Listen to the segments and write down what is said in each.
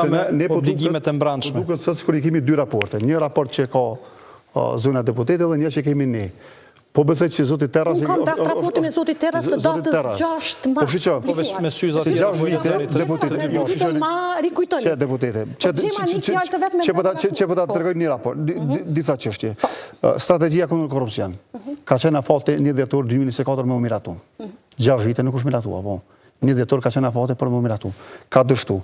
me obligimet e mbrëmshme. Duket se sikur i kemi dy raporte. Një raport që ka zona deputete dhe një që kemi ne. Po besoj që zoti Terras... Unë kam daft raportin e zotit Terras të datës 6 mars. Po me syza të 6 vite deputete. Që deputete. Që po ta tregoj një raport, disa çështje. Strategjia kundër korrupsion. Ka qenë afate 1 dhjetor 2024 me u miratu. 6 vite nuk është miratu, apo. 1 dhjetor ka qenë afate për me u miratu. Ka dështu.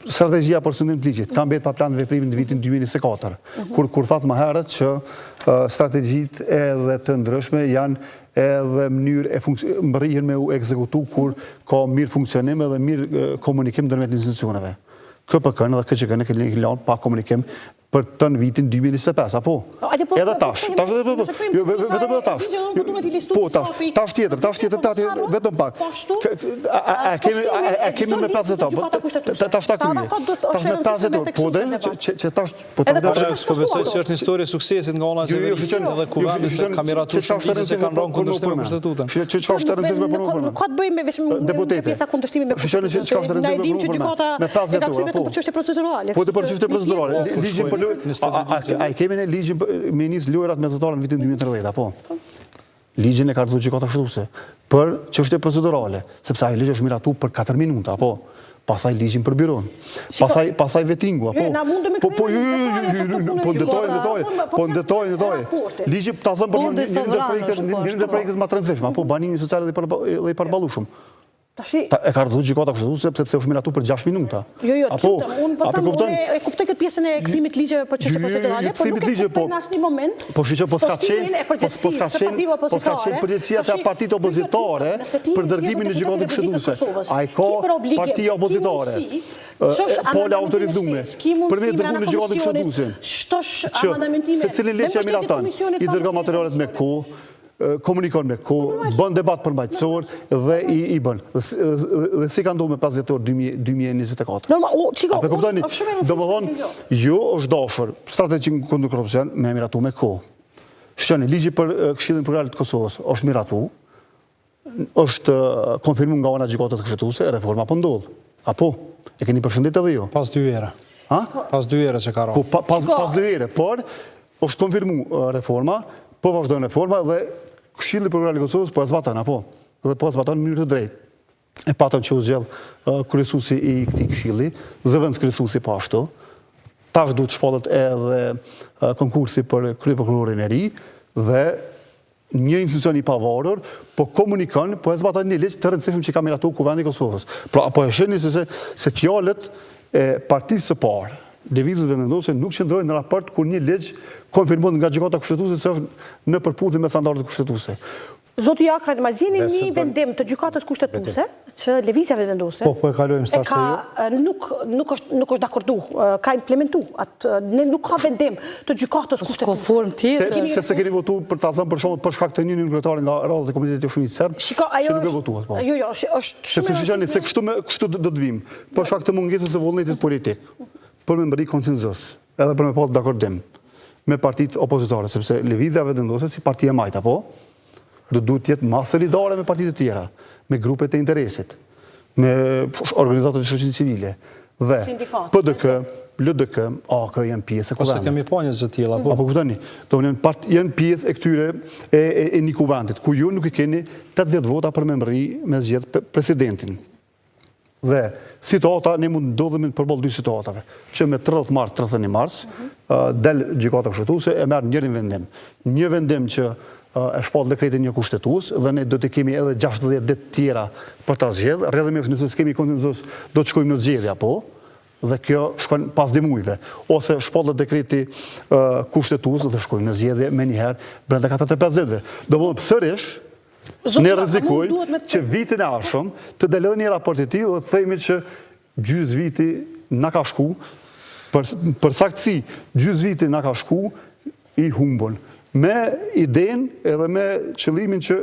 Strategjia për sundim të ligjit, ka mbet pa plan të veprimin në vitin 2024, kur thatë më herët që strategjit edhe të ndryshme janë edhe mënyrë e mbërrihen me u ekzekutu kur ka mirë funksionim edhe mirë komunikim ndërmjet institucioneve. KPK-n dhe KQK-n e kanë lanë pa komunikim për të në vitin 2025, apo? Edhe tash. Vetëm edhe tash. Po, tash tjetër, vetëm pak. A kemi me 50 orë, tash ta krye. Tash me 50 orë, po dhe, që tash... Po besoj që është një histori suksesit nga ona qeverisë dhe kuvendit se ka miratuar shumë ligje që kanë rënë kundërshtim me kushtetutën. Që ka është të rëndësishme për më përme? Ka të bëjmë me pjesa kundërshtimi me kushtetutën. Na e dim që gjykata e ka kthyer vetëm për çështje procedurale. Po për çështje procedurale. Ligjin për a i kemi në ligjin me nis lojrat mesatare në vitin 2030, apo? Ligjin e ka rëzu gjykata shtuese për çështje procedurale, sepse ai ligj është miratu për 4 minuta, apo? Pasaj ligjin për biron, pasaj vetingu, apo? Po në detoj. Ligjin ta zëmë për një ndër projektet ma të rëndësishme, apo banimi social dhe i përballueshëm. E ka rëzu gjykata kështu sepse është miratu për 6 minuta. Jo, unë e kuptoj këtë pjesën e kthimit ligjeve për çështje procedurale, por nuk e kuptoj në asnjë moment. Po shqyqe, po s'ka qenë përgjegjësia të partitë opozitare për dërgimin në gjykatë kushtetuese. A i ka partia opozitare, pole autorizume, për me dërgu në gjykatë kushtetuese. Se cilin leqja miratan, i dërga materialet me kohë, komunikon me ko, bën debat për mbajtësor dhe i bën. Dhe si ka ndohë me 50 orë 2024. Ape kuptoni, do më thonë, jo është dashur strategjin kundër korrupsion me miratu me ko. Shqeni, ligji për Këshillin Prograle të Kosovës është miratu, është konfirmu nga ona gjykatës kushtetuese, reforma po ndodh. Apo, e keni përshëndet edhe jo? Pas 2 ere. Pas 2 ere që ka ra. Pas 2 ere, por është konfirmu reforma, po vazhdojnë reforma dhe Këshilli Prograle të Kosovës po e zbatan, apo? Dhe po e zbatan në mënyrë të drejtë. E patëm që u zgjedh kryesuesi i këtij këshilli, zëvendës kryesuesi po ashtu. Tash duhet shpallet edhe konkursi për kryeprokurorin e ri dhe një institucion i pavarur po komunikon, po e zbatan një ligj të rëndësishëm që ka miratuar Kuvendi i Kosovës. Pra, po e shihni se fjalët e partisë së parë, lëvizjes vendendose nuk qëndrojnë në raport kur një ligj konfirmohet nga gjykata kushtetuese se është në përputhje me standardet kushtetuese. Zoti Jakra, imagjini një vendim të gjykatës kushtetuese që lëvizja vendendose po e kalojmë stashtë nuk është dakordu, ka implementu, nuk ka vendim të gjykatës kushtetuese. Se keni votu për ta zënë për shembull për shkak të një kryetari nga radhët e Komunitetit të Shumicës Serb, që nuk e votuat po. Jo, është shumë. Sepse se kështu do të vim, për shkak të mungesës së vullnetit politik, për me mbërri konsenzus, edhe për me pas dakordim me partitë opozitare, sepse lëvizja vendendose si parti e majta, po, duhet jetë më solidare me partitë të tjera, me grupet e interesit, me organizatat e shoqërisë civile, dhe PDK, LDK, AK janë pjesë e kuvendit. Ose kemi pa një zë tilla, po. Apo kuptoni, janë pjesë e këtyre e një kuvendit, ku ju nuk i keni 80 vota për me mbërri me zgjedh presidentin. Dhe situata, ne mund ndodhemi përballë 2 situatave, që me 30 mars, 31 mars, del gjykata kushtetuese e merr njërin vendim. Një vendim që e shpall dekretin një kushtetues dhe ne do të kemi edhe 60 ditë tjera për ta zgjedhur, rrjedhimisht nëse s'kemi konsenzus do të shkojmë në zgjedhje apo, dhe kjo shkon pas dimujve, ose shpallet dekreti kushtetues dhe shkojmë në zgjedhje menjëherë brenda 45-ve. Do vëllë sërish ne rrezikojmë që vitin e ardhshëm të dalë një raport i tillë dhe të themi që gjys viti na ka shku, për saktësi gjys viti na ka shku i humbën. Me idenë edhe me qëllimin që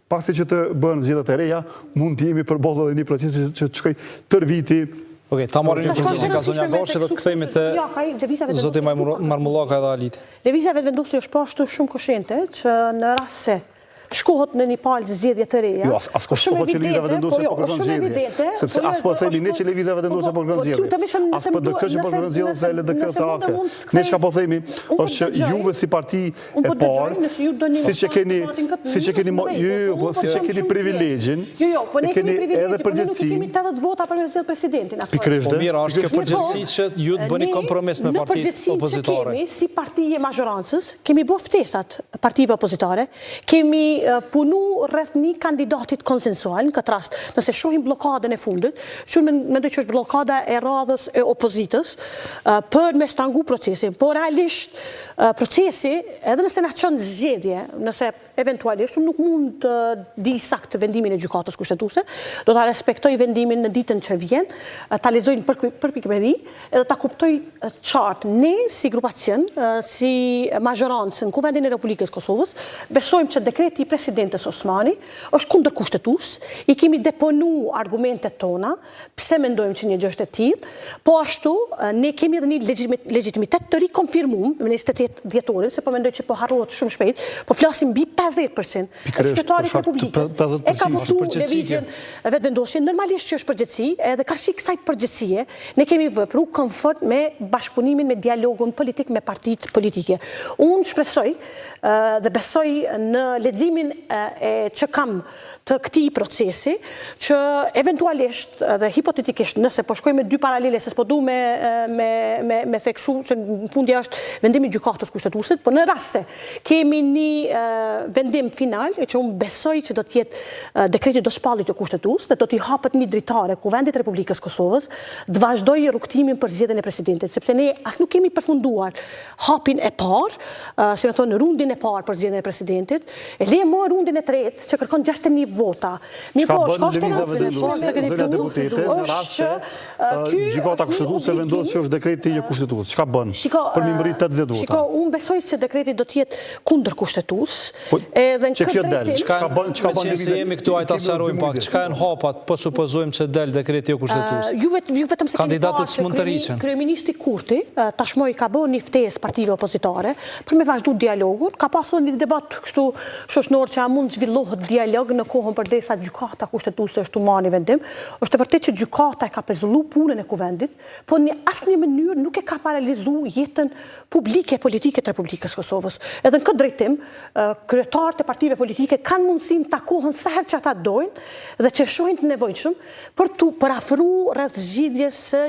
pasi që të bëhen zgjedhjet e reja, mund të jemi përballë edhe një proces që të shkoj tër viti. Okej, ta marrim një përgjigje nga zonja Gashi dhe të kthehemi te zoti Marmullaka dhe Alit. Lëvizja vendendose është po ashtu shumë koshente që në rast se shkohet në një palë zgjedhje të reja. Jo, as ka shkohet që lëvizja vendosur po kërkon zgjedhje. Sepse as po themi ne që lëvizja vendosur po kërkon zgjedhje. As PDK që po kërkon zgjedhje se LDK sa ake. Ne çka po themi është që juve si parti e parë, siç e keni privilegjin, e keni edhe përgjegjësi. Kemi 80 vota për me zgjedh presidentin. Pikërisht. Po mirë, është kjo përgjegjësi që ju të bëni kompromis me partitë opozitare. Kemi si partije mazhorancës, kemi bërë ftesat partive opozitare, kemi punu rreth një kandidatit konsensual, në këtë rast, nëse shohim blokadën e fundit, që mendoj që është blokada e radhës e opozitës, për me shtangu procesin, por realisht procesi, edhe nëse na çon zgjedhje, nëse eventualisht nuk mund të di sakt vendimin e gjykatës kushtetuese, do ta respektoj vendimin në ditën që vjen, ta lexojnë për pikëmëri, edhe ta kuptoj qartë. Ne si grupacion, si mazhorancë në Kuvendin e Republikës Kosovës, besojmë që dekreti i presidentes Osmani është kundër kushtetues, i kemi deponu argumentet tona, pse mendojmë që një gjë është e tillë, po ashtu ne kemi edhe një legjitimitet të rikonfirmuar me 28 dhjetorin, se po mendoj që po harrohet shumë shpejt, po flasim mbi 50% e qytetarit të Republikës e ka votu lëvizjen vetëvendosje. Normalisht që është përgjegjësi, edhe karshi kësaj përgjegjësie ne kemi vepru konfort me bashkëpunimin, me dialogun politik me partitë politike. Unë shpresoj dhe besoj në leximin që kam të këtij procesi, që eventualisht dhe hipotetikisht nëse po shkojmë me dy paralele, se s'po du me theksu që në fundja është vendimi i gjykatës kushtetuese, por në rast se kemi një vendim final, e që unë besoj që do të jetë dekreti do shpallit të kushtetues, dhe do t'i hapet një dritare Kuvendit Republikës Kosovës, të vazhdojë rrugtimin për zgjedhjen e presidentit, sepse ne as nuk kemi përfunduar hapin e parë, si më thonë rundin e parë për zgjedhjen e presidentit, e le më rundin e tretë që kërkon 61 vota. Çka bën lëvizja deputete në rast se gjykata kushtetuese vendos që është dekreti i kushtetues. Çka bën për mi mbërrit 80 vota? Shiko, unë besoj se dekreti do të jetë kundër kushtetues. Edhe në këtë drejtim, çka bën lëvizja? Jemi këtu ajta sqarojmë pak. Çka janë hapat, po supozojmë se del dekreti i kushtetues. Ju vetëm se kandidatët s'mund të rriqen. Kryeministri Kurti tashmë i ka bërë një ftesë partive opozitare për me vazhdu dialogun. Ka pasur një debat kështu shoqënor që a mund zhvillohet dialog në kohën përdesa gjykata kushtetuese është marrë vendim. Është e vërtetë që gjykata e ka pezulluar punën e kuvendit, por në asnjë mënyrë nuk e ka paralizuar jetën publike e politike të Republikës Kosovës. Edhe në këtë drejtim, kryetarët e partive politike kanë mundësinë të takohen sa herë që ata dojnë dhe që shohin të nevojshëm për afruar rreth zgjidhjes së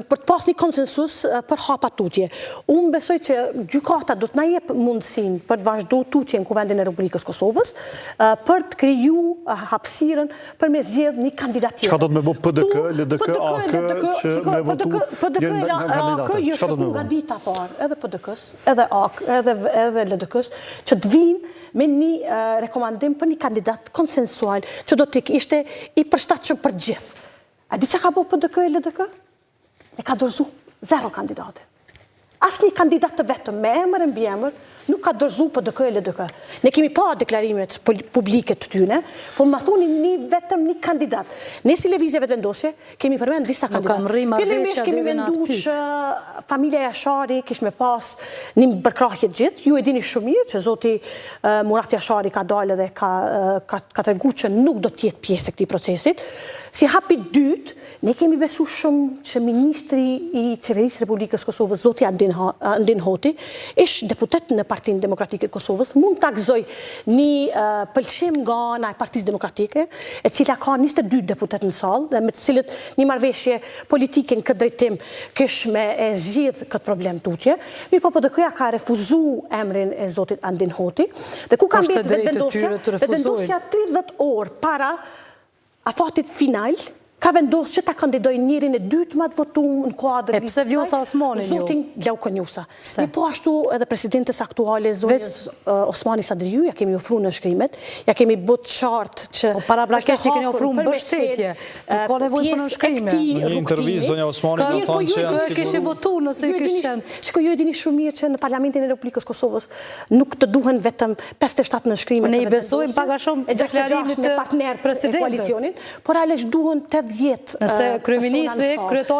për të pas një konsensus për hapa tutje. Unë besoj që gjykata do të na jep mundësinë për të vazhduar tutjen në Kuvendin e Republikës Kosovës, për të krijuar hapësirën për me zgjedh një kandidat tjetër. Çka do të më bëj PDK, LDK, AK që me votu PDK e AK është nga dita parë, edhe PDK-s, edhe AK, edhe LDK-s, që të vinë me një rekomandim për një kandidat konsensual që do të ishte i përshtatshëm për gjithë. A di çka ka bëu PDK e LDK? E ka dorëzuar 0 kandidate. Asnjë kandidat të vetëm me emër e mbiemër nuk ka dorëzuar PDK e LDK. Ne kemi pa deklarimet publike të tyre, por më thoni vetëm një kandidat. Ne si lëvizje vetëvendosje kemi përmend disa kandidatë. Fillimisht kemi menduar që familja Jashari kishte me pas një përkrahje gjithë. Ju e dini shumë mirë që zoti Murat Jashari ka dalë dhe ka treguar që nuk do të jetë pjesë e këtij procesi. Si hapi dytë, ne kemi besuar shumë që ministri i Qeverisë Republikës Kosovës, zoti Andin Hoti, ish deputet në Partinë Demokratike të Kosovës, mund ta gëzoj një pëlqim nga ana e Partisë Demokratike, e cila ka 22 deputet në sallë, dhe me të cilët një marrëveshje politike në këtë drejtim kish me e zgjidh këtë problem tutje. Mirë po PDK-ja ka refuzuar emrin e zotit Andin Hoti, dhe ku ka mbetë vetëvendosja 30 orë para afatit final, ka vendosur që ta kandidojë njërin e dytë më të votuar në kuadër. Pse Vjosa Osmani zotin Glaukënjusa. Ne po ashtu edhe presidentes aktuale zonjës Osmani Sadriu ja kemi ofruar në shkrimet, ja kemi bërë qartë që paraprakisht i keni ofruar mbështetje. Ka nevojë për shkrimë. Në një intervistë zonja Osmani ka thënë që ju kishte votuar nëse ju kishte qenë. Shikoj, ju e dini shumë mirë që në Parlamentin e Republikës Kosovës nuk të duhen vetëm 57 në shkrimet. Ne i besojmë pak a shumë deklarimit të partnerët e koalicionit, por realisht duhen 10 nëse kryeministri, kryetari